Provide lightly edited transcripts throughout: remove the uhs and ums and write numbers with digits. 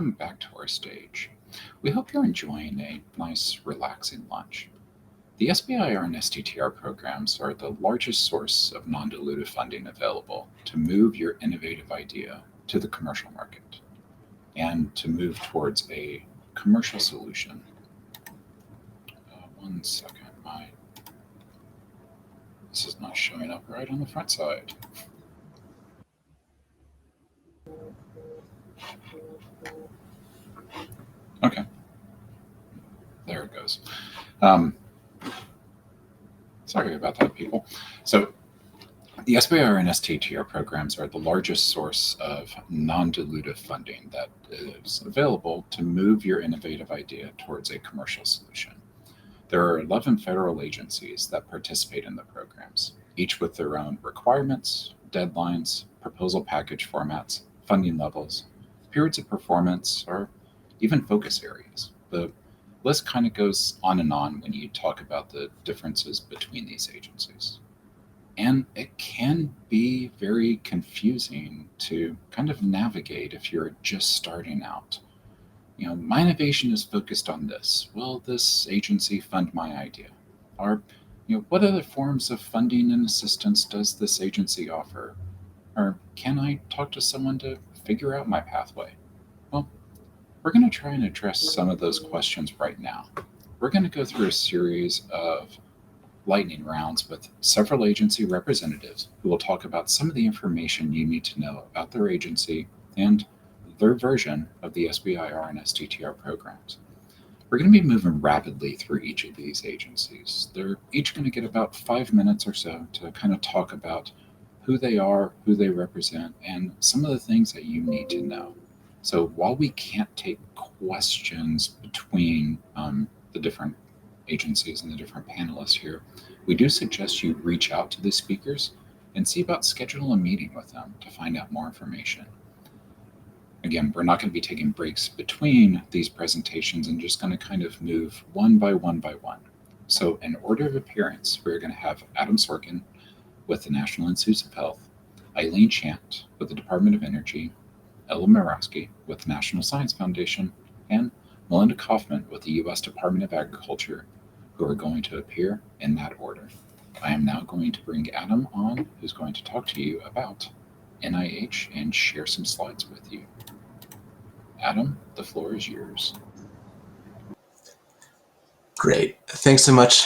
welcome back to our stage. We hope you're enjoying a nice, relaxing lunch. The SBIR and STTR programs are the largest source of non-dilutive funding available to move your innovative idea to the commercial market and to move towards a commercial solution. One second, this is not showing up right on the front side. Okay, there it goes. Sorry about that, people. So the SBIR and STTR programs are the largest source of non-dilutive funding that is available to move your innovative idea towards a commercial solution. There are 11 federal agencies that participate in the programs, each with their own requirements, deadlines, proposal package formats, funding levels, periods of performance, or even focus areas. The list kind of goes on and on when you talk about the differences between these agencies. And it can be very confusing to kind of navigate if you're just starting out. My innovation is focused on this. Will this agency fund my idea? Or, what other forms of funding and assistance does this agency offer? Or can I talk to someone to figure out my pathway? Well, we're going to try and address some of those questions right now. We're going to go through a series of lightning rounds with several agency representatives who will talk about some of the information you need to know about their agency and their version of the SBIR and STTR programs. We're going to be moving rapidly through each of these agencies. They're each going to get about 5 minutes or so to kind of talk about who they are, who they represent, and some of the things that you need to know. So while we can't take questions between the different agencies and the different panelists here, we do suggest you reach out to the speakers and see about scheduling a meeting with them to find out more information. Again, we're not going to be taking breaks between these presentations and just going to kind of move one by one by one. So in order of appearance, we're going to have Adam Sorkin with the National Institutes of Health, Eileen Chant with the Department of Energy, Ella Murawski with the National Science Foundation, and Melinda Kaufman with the U.S. Department of Agriculture, who are going to appear in that order. I am now going to bring Adam on, who's going to talk to you about NIH and share some slides with you. Adam, the floor is yours. Great. Thanks so much,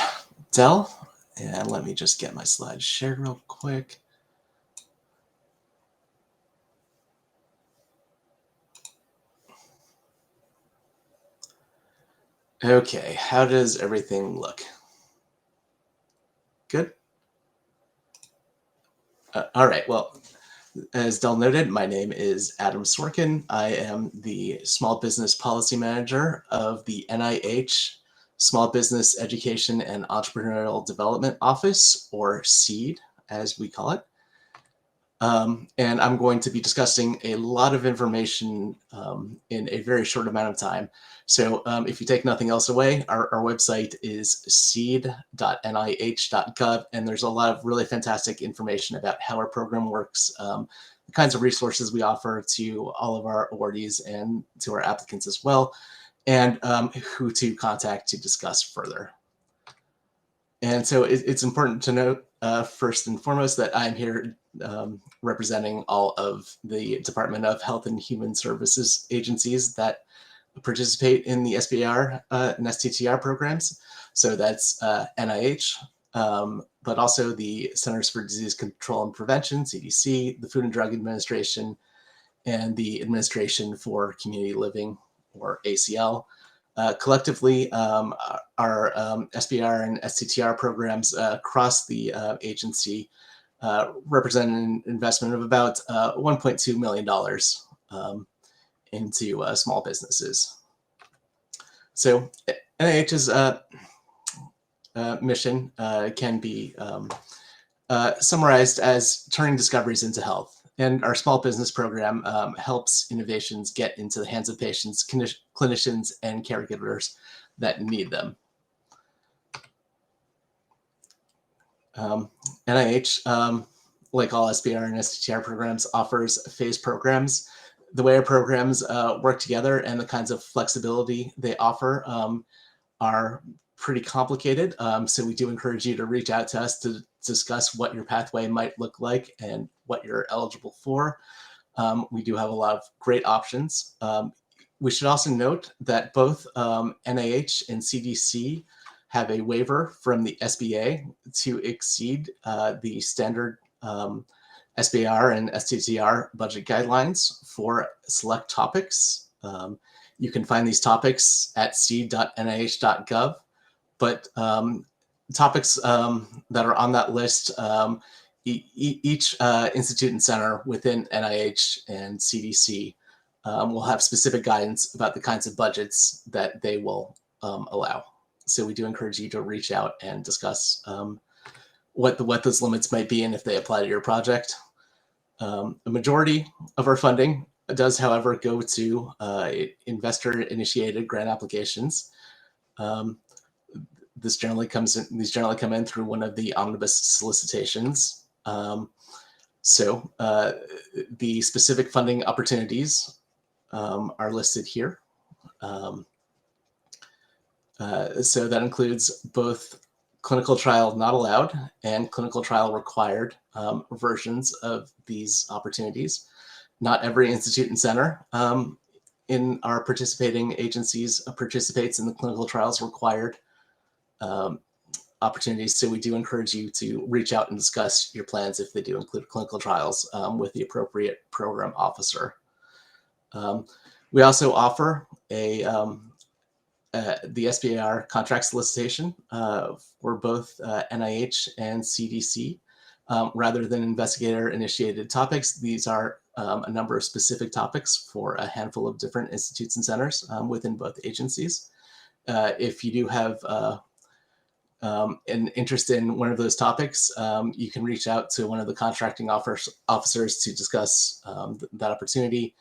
Del. And let me just get my slides shared real quick. Okay, how does everything look? Good? All right, well, as Del noted, my name is Adam Sorkin. I am the Small Business Policy Manager of the NIH Small Business Education and Entrepreneurial Development Office, or SEED, as we call it. And I'm going to be discussing a lot of information in a very short amount of time. So if you take nothing else away, our website is seed.nih.gov, and there's a lot of really fantastic information about how our program works, the kinds of resources we offer to all of our awardees and to our applicants as well, and who to contact to discuss further. And so it's important to note, first and foremost, that I'm here representing all of the Department of Health and Human Services agencies that participate in the SBIR and STTR programs. So that's NIH, but also the Centers for Disease Control and Prevention, CDC, the Food and Drug Administration, and the Administration for Community Living, or ACL. Collectively, our SBIR and STTR programs across the agency represent an investment of about $1.2 million into small businesses. So NIH's mission can be summarized as turning discoveries into health. And our small business program helps innovations get into the hands of patients, clinicians, and caregivers that need them. NIH, like all SBIR and STTR programs, offers phase programs the way our programs work together and the kinds of flexibility they offer are pretty complicated. So we do encourage you to reach out to us to discuss what your pathway might look like and what you're eligible for. We do have a lot of great options. We should also note that both NIH and CDC have a waiver from the SBA to exceed the standard SBIR and STTR budget guidelines for select topics. You can find these topics at seed.nih.gov, but topics that are on that list, each institute and center within NIH and CDC will have specific guidance about the kinds of budgets that they will allow. So we do encourage you to reach out and discuss what those limits might be and if they apply to your project. The majority of our funding does, however, go to investor-initiated grant applications. These generally come in through one of the omnibus solicitations. So the specific funding opportunities are listed here. So that includes both clinical trial not allowed and clinical trial required versions of these opportunities. Not every institute and center in our participating agencies participates in the clinical trials required opportunities. So we do encourage you to reach out and discuss your plans if they do include clinical trials with the appropriate program officer. We also offer the SBIR contract solicitation for both NIH and CDC. Rather than investigator-initiated topics, these are a number of specific topics for a handful of different institutes and centers within both agencies. If you do have an interest in one of those topics, you can reach out to one of the contracting officers to discuss that opportunity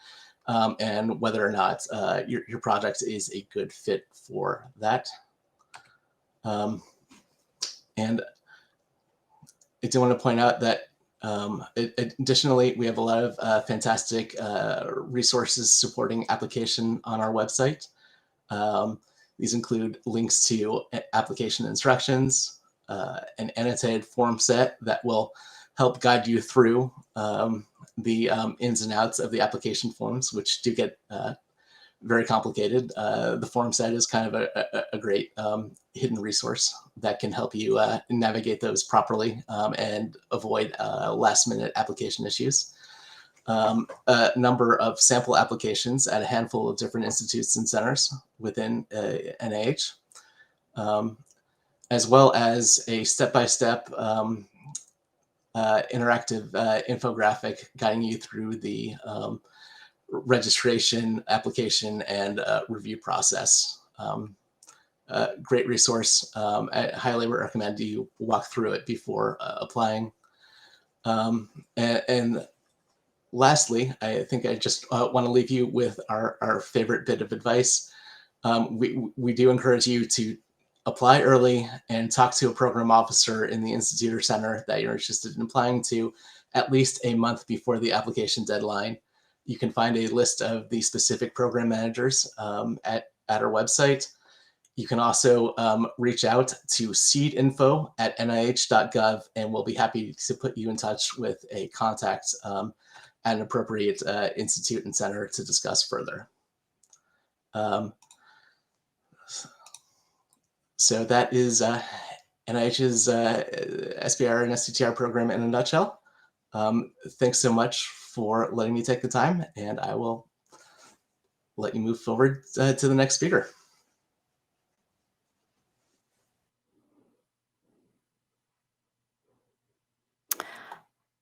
and whether or not your project is a good fit for that. And I do want to point out that additionally, we have a lot of fantastic resources supporting application on our website. These include links to application instructions, an annotated form set that will help guide you through the ins and outs of the application forms, which do get very complicated. The form set is kind of a great hidden resource that can help you navigate those properly and avoid last-minute application issues. A number of sample applications at a handful of different institutes and centers within NIH, as well as a step-by-step interactive infographic guiding you through the registration, application, and review process. Great resource. I highly recommend you walk through it before applying. And lastly, I think I just want to leave you with our favorite bit of advice. We do encourage you to apply early and talk to a program officer in the institute or center that you're interested in applying to at least a month before the application deadline. You can find a list of the specific program managers at our website. You can also reach out to seedinfo@nih.gov, and we'll be happy to put you in touch with a contact at an appropriate institute and center to discuss further. So that is NIH's SBIR and STTR program in a nutshell. Thanks so much for letting me take the time, and I will let you move forward to the next speaker.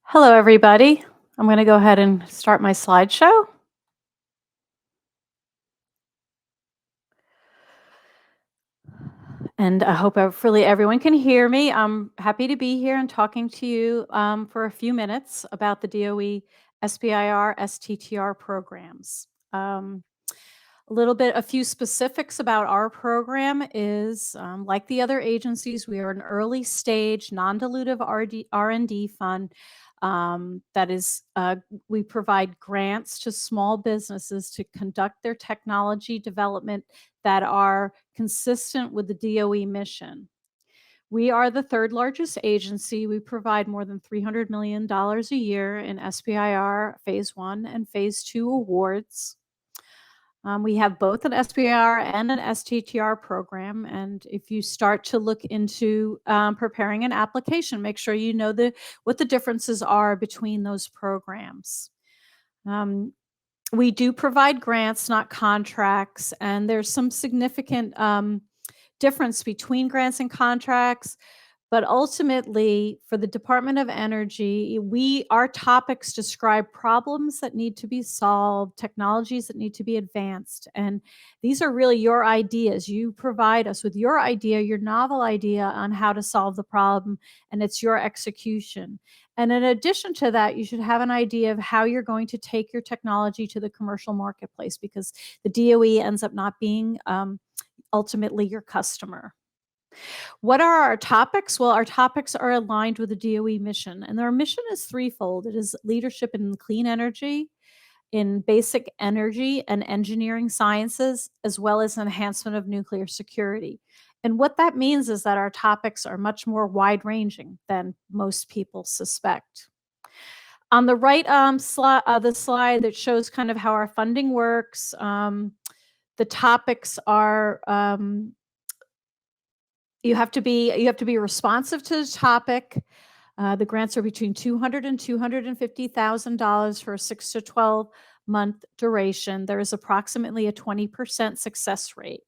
Hello, everybody. I'm going to go ahead and start my slideshow. And I hope hopefully everyone can hear me. I'm happy to be here and talking to you for a few minutes about the DOE SBIR, STTR programs. A few specifics about our program is, like the other agencies, we are an early stage, non-dilutive R&D fund. That is, we provide grants to small businesses to conduct their technology development that are consistent with the DOE mission. We are the third largest agency. We provide more than $300 million a year in SBIR Phase 1 and Phase 2 awards. We have both an SBIR and an STTR program. And if you start to look into preparing an application, make sure you know what the differences are between those programs. We do provide grants, not contracts, and there's some significant difference between grants and contracts. But ultimately, for the Department of Energy, our topics describe problems that need to be solved, technologies that need to be advanced. And these are really your ideas. You provide us with your idea, your novel idea on how to solve the problem, and it's your execution. And in addition to that, you should have an idea of how you're going to take your technology to the commercial marketplace, because the DOE ends up not being ultimately your customer. What are our topics? Well, our topics are aligned with the DOE mission, and our mission is threefold. It is leadership in clean energy, in basic energy and engineering sciences, as well as enhancement of nuclear security. And what that means is that our topics are much more wide-ranging than most people suspect. On the right the slide that shows kind of how our funding works, the topics are you have to be responsive to the topic. The grants are between $200,000 and $250,000 for a 6 to 12 month duration. There is approximately a 20% success rate.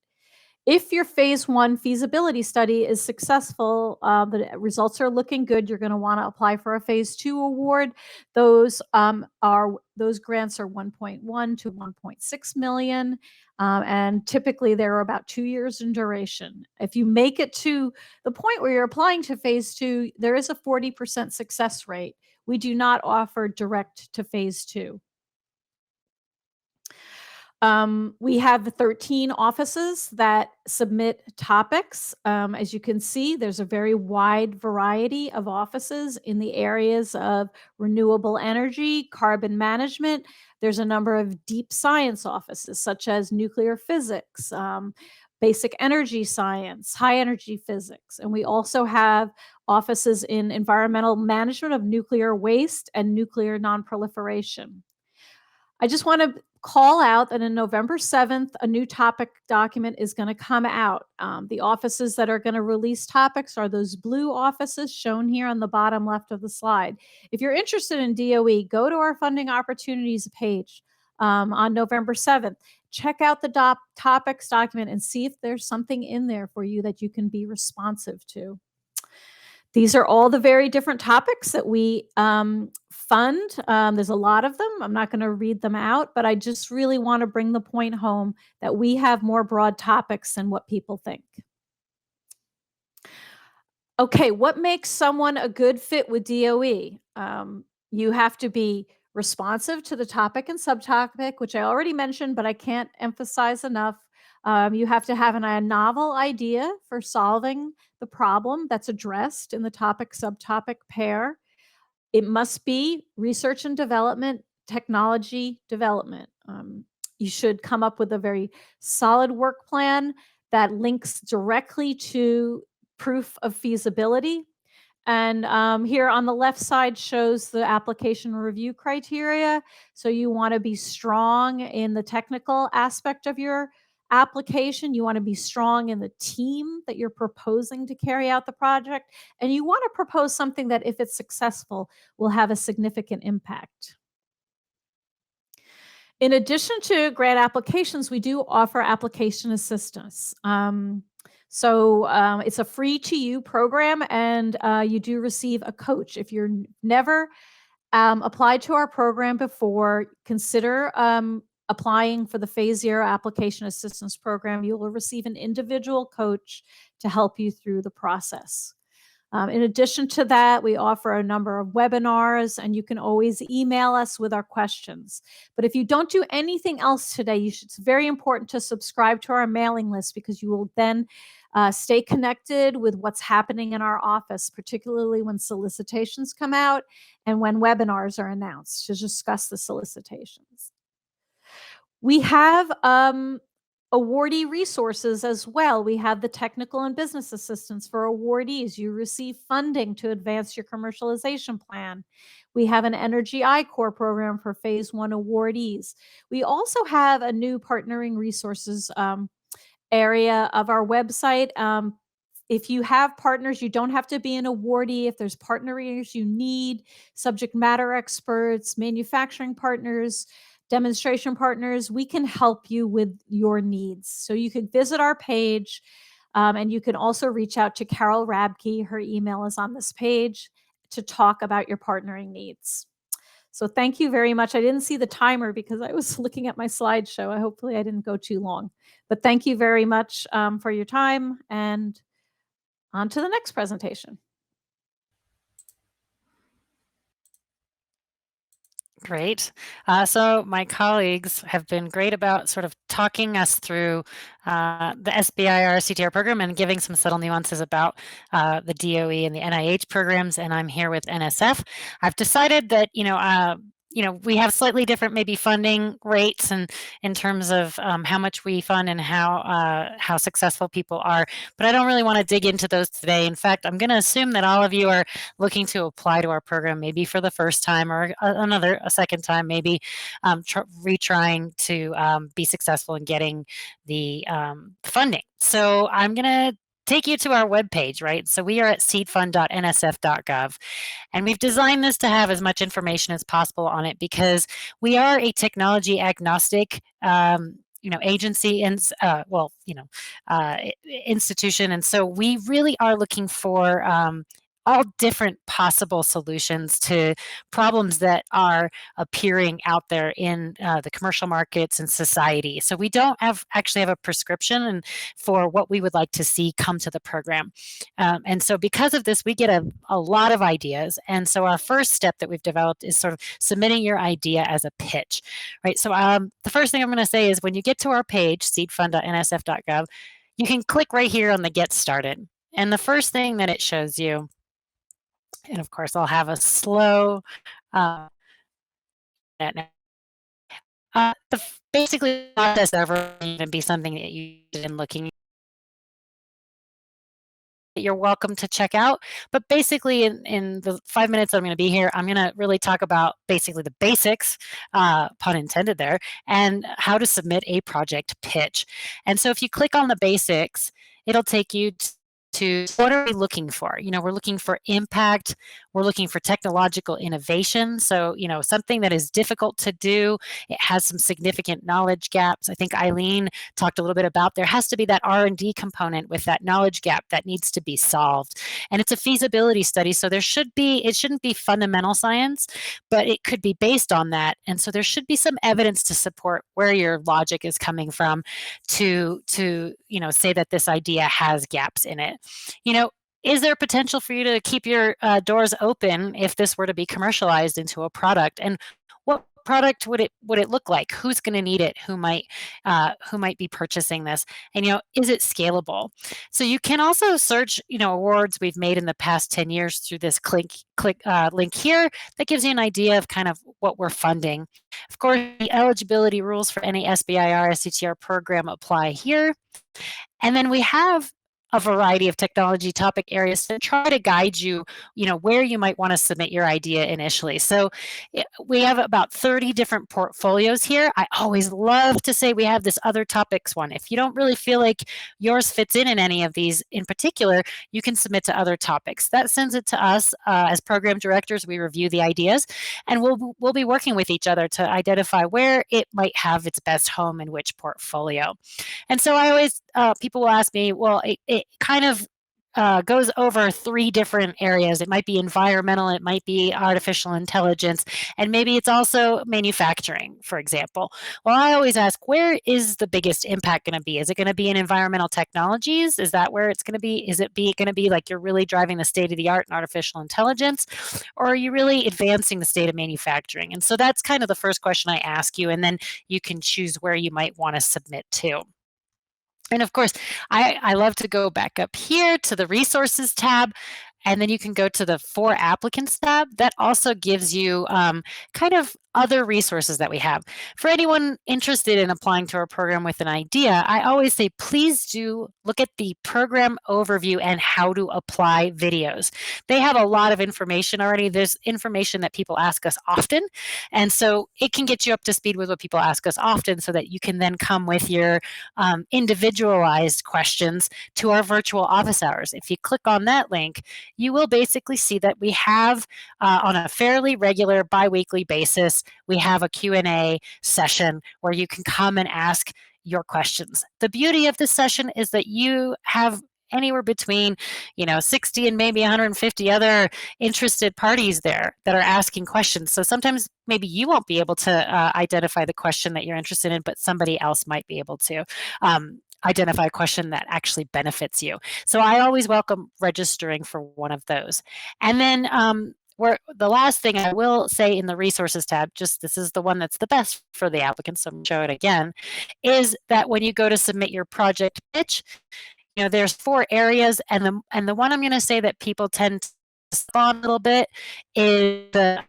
If your phase 1 feasibility study is successful, the results are looking good, you're going to want to apply for a phase 2 award. Those grants are 1.1 to 1.6 million, and typically they're about 2 years in duration. If you make it to the point where you're applying to phase 2, there is a 40% success rate. We do not offer direct to phase 2. We have 13 offices that submit topics. As you can see, there's a very wide variety of offices in the areas of renewable energy, carbon management. There's a number of deep science offices, such as nuclear physics, basic energy science, high energy physics. And we also have offices in environmental management of nuclear waste and nuclear nonproliferation. I just want to call out that on November 7th, a new topic document is going to come out. The offices that are going to release topics are those blue offices shown here on the bottom left of the slide. If you're interested in DOE, go to our funding opportunities page on November 7th. Check out the topics document and see if there's something in there for you that you can be responsive to. These are all the very different topics that we fund. There's a lot of them. I'm not going to read them out, but I just really want to bring the point home that we have more broad topics than what people think. Okay, what makes someone a good fit with DOE? You have to be responsive to the topic and subtopic, which I already mentioned, but I can't emphasize enough. You have to have a novel idea for solving the problem that's addressed in the topic-subtopic pair. It must be research and development, technology development. You should come up with a very solid work plan that links directly to proof of feasibility. And here on the left side shows the application review criteria. So you want to be strong in the technical aspect of your application. You want to be strong in the team that you're proposing to carry out the project. And you want to propose something that, if it's successful, will have a significant impact. In addition to grant applications, we do offer application assistance. It's a free-to-you program, and you do receive a coach. If you're never applied to our program before, consider applying for the Phase 0 Application Assistance Program. You will receive an individual coach to help you through the process. In addition to that, we offer a number of webinars, and you can always email us with our questions. But if you don't do anything else today, it's very important to subscribe to our mailing list, because you will then stay connected with what's happening in our office, particularly when solicitations come out and when webinars are announced to discuss the solicitations. We have awardee resources as well. We have the technical and business assistance for awardees. You receive funding to advance your commercialization plan. We have an Energy I-Core program for phase 1 awardees. We also have a new partnering resources area of our website. If you have partners, you don't have to be an awardee. If there's partners you need, subject matter experts, manufacturing partners, demonstration partners, we can help you with your needs. So you could visit our page, and you can also reach out to Carol Rabke. Her email is on this page, to talk about your partnering needs. So thank you very much. I didn't see the timer because I was looking at my slideshow. Hopefully I didn't go too long. But thank you very much for your time, and on to the next presentation. Great. So my colleagues have been great about sort of talking us through the SBIR STTR program and giving some subtle nuances about the DOE and the NIH programs. And I'm here with NSF. I've decided that, we have slightly different maybe funding rates and in terms of how much we fund and how successful people are. But I don't really want to dig into those today. In fact, I'm going to assume that all of you are looking to apply to our program maybe for the first time, or a second time, maybe retrying to be successful in getting the funding. So I'm going to take you to our webpage, right? So we are at seedfund.nsf.gov, and we've designed this to have as much information as possible on it, because we are a technology agnostic agency and institution, and so we really are looking for all different possible solutions to problems that are appearing out there in the commercial markets and society. So we don't actually have a prescription for what we would like to see come to the program. And so because of this, we get a lot of ideas. And so our first step that we've developed is sort of submitting your idea as a pitch, right? So the first thing I'm going to say is when you get to our page, seedfund.nsf.gov, you can click right here on the Get Started. And the first thing that it shows you, and of course, I'll have a slow basically process ever even be something that you in looking. You're welcome to check out, but basically in the 5 minutes I'm going to be here, I'm going to really talk about basically the basics, pun intended there, and how to submit a project pitch. And so if you click on the basics, it'll take you to what are we looking for? We're looking for impact. We're looking for technological innovation. So, something that is difficult to do. It has some significant knowledge gaps. I think Eileen talked a little bit about there has to be that R&D component with that knowledge gap that needs to be solved. And it's a feasibility study. So it shouldn't be fundamental science, but it could be based on that. And so there should be some evidence to support where your logic is coming from to say that this idea has gaps in it. Is there potential for you to keep your doors open if this were to be commercialized into a product? And what product would it look like? Who's going to need it? Who might be purchasing this? And is it scalable? So you can also search awards we've made in the past 10 years through this link here that gives you an idea of kind of what we're funding. Of course, the eligibility rules for any SBIR STTR program apply here. And then we have a variety of technology topic areas to try to guide you, where you might want to submit your idea initially. So we have about 30 different portfolios here. I always love to say we have this other topics one. If you don't really feel like yours fits in any of these in particular, you can submit to other topics. That sends it to us as program directors. We review the ideas, and we'll be working with each other to identify where it might have its best home in which portfolio. And so I always, people will ask me, well, it kind of goes over 3 different areas. It might be environmental, it might be artificial intelligence, and maybe it's also manufacturing, for example. Well, I always ask, where is the biggest impact going to be? Is it going to be in environmental technologies? Is that where it's going to be? Is it going to be like you're really driving the state of the art in artificial intelligence? Or are you really advancing the state of manufacturing? And so that's kind of the first question I ask you, and then you can choose where you might want to submit to. And of course, I love to go back up here to the resources tab, and then you can go to the for applicants tab. That also gives you kind of other resources that we have. For anyone interested in applying to our program with an idea, I always say, please do look at the program overview and how to apply videos. They have a lot of information already. There's information that people ask us often. And so it can get you up to speed with what people ask us often so that you can then come with your individualized questions to our virtual office hours. If you click on that link, you will basically see that we have on a fairly regular biweekly basis, we have a Q&A session where you can come and ask your questions. The beauty of this session is that you have anywhere between 60 and maybe 150 other interested parties there that are asking questions. So sometimes maybe you won't be able to identify the question that you're interested in, but somebody else might be able to identify a question that actually benefits you. So I always welcome registering for one of those. And then the last thing I will say in the resources tab, just this is the one that's the best for the applicants, so I'm going to show it again, is that when you go to submit your project pitch, there's 4 areas, and the one I'm going to say that people tend to on a little bit is the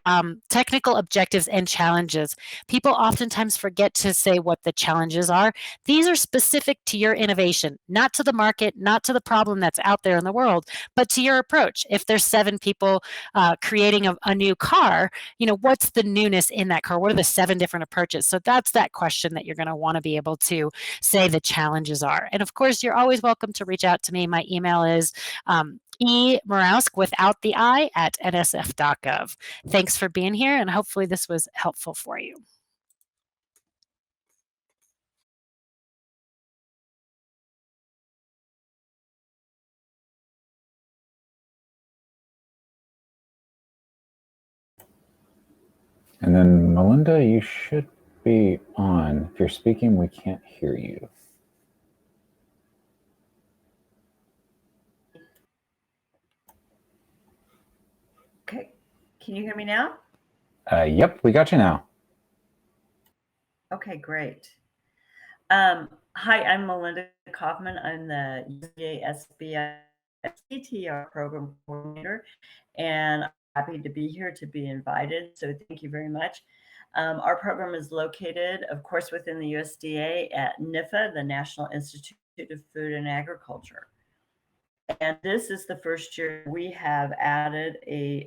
technical objectives and challenges. People oftentimes forget to say what the challenges are. These are specific to your innovation, not to the market, not to the problem that's out there in the world, but to your approach. If there's 7 people creating a new car, what's the newness in that car? What are the 7 different approaches? So that's that question that you're going to want to be able to say the challenges are. And of course, you're always welcome to reach out to me. My email is eMorowsk without the I at nsf.gov. Thanks for being here, and hopefully this was helpful for you. And then Melinda, you should be on. If you're speaking, we can't hear you. Okay, can you hear me now? Yep, we got you now. Okay, great. Hi, I'm Melinda Kaufman. I'm the USDA SBIR STTR program coordinator, and I'm happy to be here to be invited. So thank you very much. Our program is located, of course, within the USDA at NIFA, the National Institute of Food and Agriculture. And this is the first year we have added a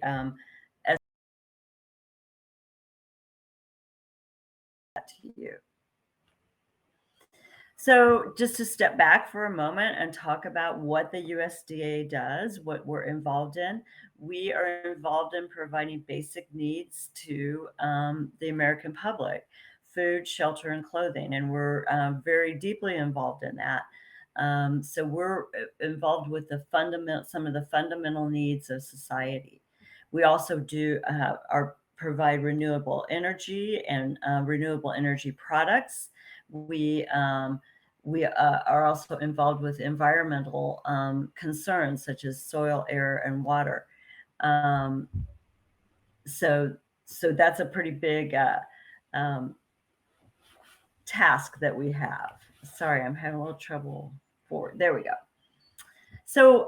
to you. So just to step back for a moment and talk about what the USDA does, what we're involved in. We are involved in providing basic needs to the American public, food, shelter, and clothing. And we're very deeply involved in that. So we're involved with some of the fundamental needs of society. We also provide renewable energy and renewable energy products. We are also involved with environmental concerns such as soil, air, and water. So that's a pretty big task that we have. Sorry, I'm having a little trouble there we go. So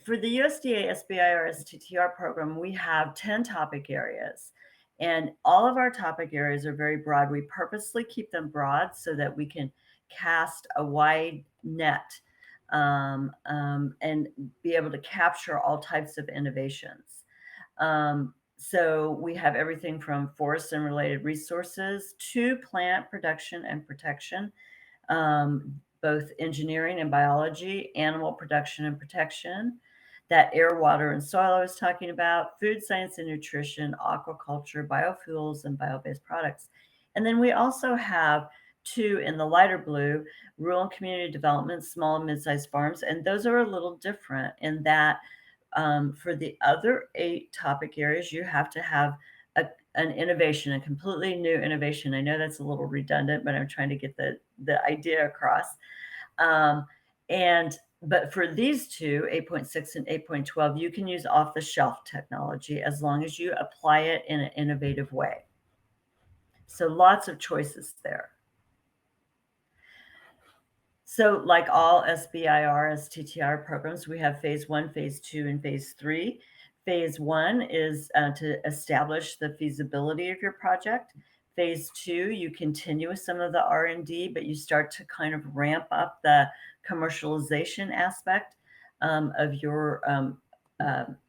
for the USDA SBIR STTR program, we have 10 topic areas. And all of our topic areas are very broad. We purposely keep them broad so that we can cast a wide net and be able to capture all types of innovations. So we have everything from forest and related resources to plant production and protection, both engineering and biology, animal production and protection, that air, water, and soil I was talking about, food science and nutrition, aquaculture, biofuels, and bio-based products. And then we also have two in the lighter blue, rural and community development, small and mid-sized farms. And those are a little different in that for the other 8 topic areas, you have to have an innovation, a completely new innovation. I know that's a little redundant, but I'm trying to get the idea across. But for these two, 8.6 and 8.12, you can use off-the-shelf technology as long as you apply it in an innovative way. So lots of choices there. So like all SBIR, STTR programs, we have phase 1, phase 2, and phase 3. Phase 1 is to establish the feasibility of your project. Phase 2, you continue with some of the R&D, but you start to kind of ramp up the commercialization aspect of your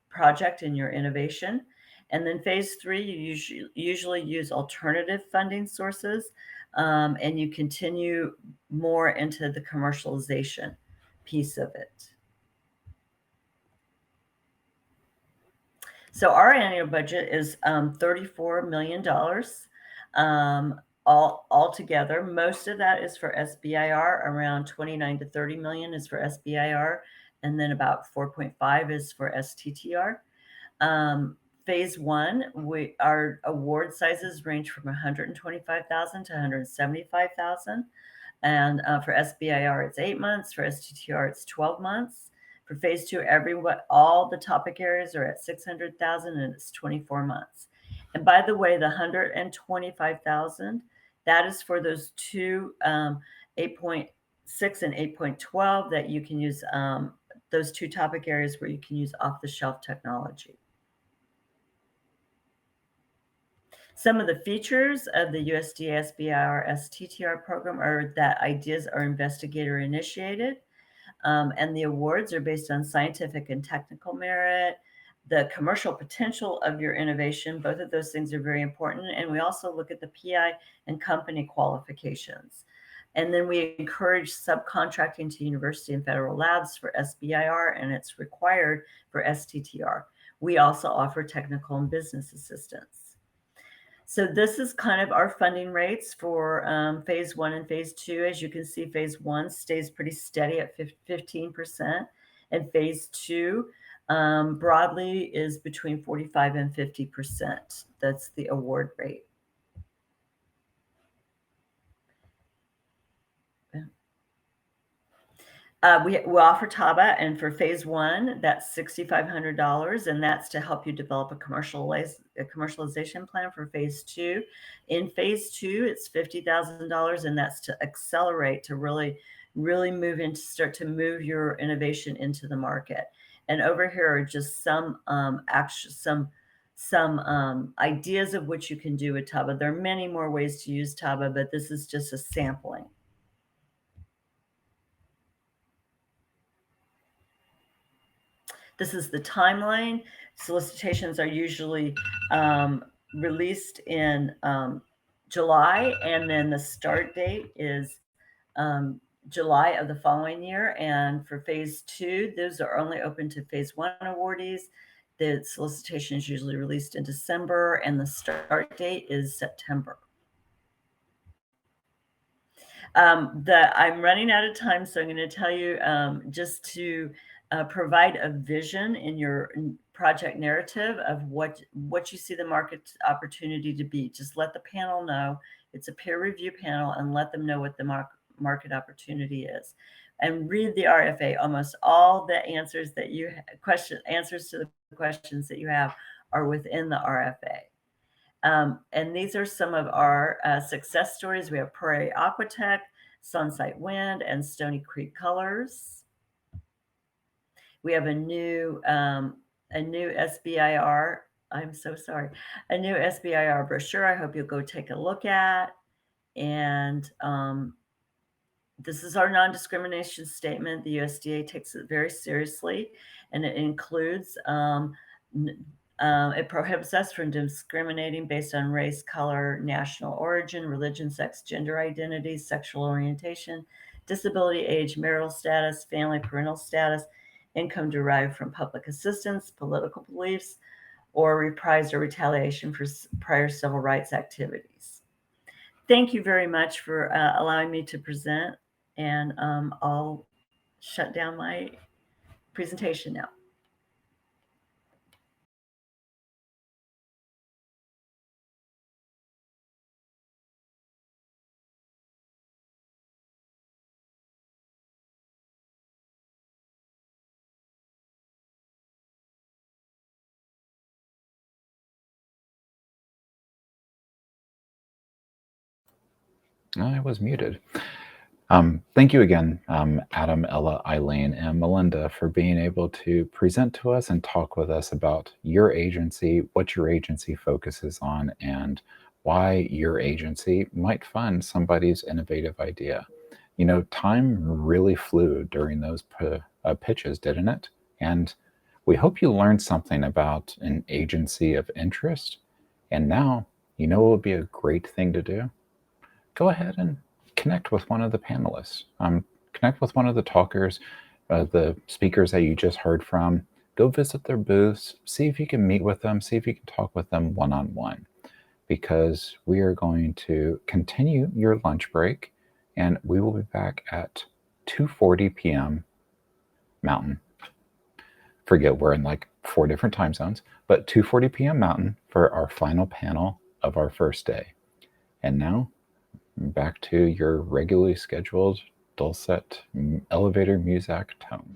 project and your innovation. And then phase 3, you usually use alternative funding sources, and you continue more into the commercialization piece of it. So our annual budget is $34 million all together. Most of that is for SBIR. Around 29 to 30 million is for SBIR, and then about 4.5 is for STTR. Phase 1, our award sizes range from 125,000 to 175,000. And for SBIR, it's 8 months. For STTR, it's 12 months. For phase 2, all the topic areas are at 600,000, and it's 24 months. And by the way, the 125,000, that is for those two 8.6 and 8.12 that you can use, those two topic areas where you can use off-the-shelf technology. Some of the features of the USDA SBIR STTR program are that ideas are investigator initiated, and the awards are based on scientific and technical merit, the commercial potential of your innovation. Both of those things are very important. And we also look at the PI and company qualifications. And then we encourage subcontracting to university and federal labs for SBIR, and it's required for STTR. We also offer technical and business assistance. So this is kind of our funding rates for phase 1 and phase 2. As you can see, phase 1 stays pretty steady at 15%, and phase 2 broadly is between 45 and 50%. That's the award rate. We offer TABA, and for phase 1, that's $6,500, and that's to help you develop a commercialization plan for phase 2. In phase 2, it's $50,000, and that's to accelerate, to really start to move your innovation into the market. And over here are just some ideas of what you can do with TABA. There are many more ways to use TABA, but this is just a sampling. This is the timeline. Solicitations are usually released in July, and then the start date is July of the following year. And for phase 2, those are only open to phase 1 awardees. The solicitation is usually released in December, and the start date is September. I'm running out of time, so I'm going to tell you just to provide a vision in your project narrative of what you see the market opportunity to be. Just let the panel know. It's a peer review panel, and let them know what the market opportunity is. And read the RFA. Almost all the answers that answers to the questions that you have are within the RFA. And these are some of our success stories. We have Prairie Aquatech, Sunsight Wind, and Stony Creek Colors. We have a new SBIR. I'm so sorry. A new SBIR brochure. I hope you'll go take a look at. And this is our non-discrimination statement. The USDA takes it very seriously, and it includes it prohibits us from discriminating based on race, color, national origin, religion, sex, gender identity, sexual orientation, disability, age, marital status, family, parental status, income derived from public assistance, political beliefs, or reprisal or retaliation for prior civil rights activities. thank you very much for allowing me to present, and I'll shut down my presentation now. I was muted. Thank you again, Adam, Ella, Eileen, and Melinda, for being able to present to us and talk with us about your agency, what your agency focuses on, and why your agency might fund somebody's innovative idea. You know, time really flew during those pitches, didn't it? And we hope you learned something about an agency of interest. And now you know what would be a great thing to do? Go ahead and connect with one of the panelists. Connect with one of the talkers, the speakers that you just heard from. Go visit their booths, see if you can meet with them, see if you can talk with them one-on-one, because we are going to continue your lunch break, and we will be back at 2:40 p.m. Mountain. Forget, we're in like 4 different time zones, but 2:40 p.m. Mountain for our final panel of our first day. And now, back to your regularly scheduled dulcet elevator music tone.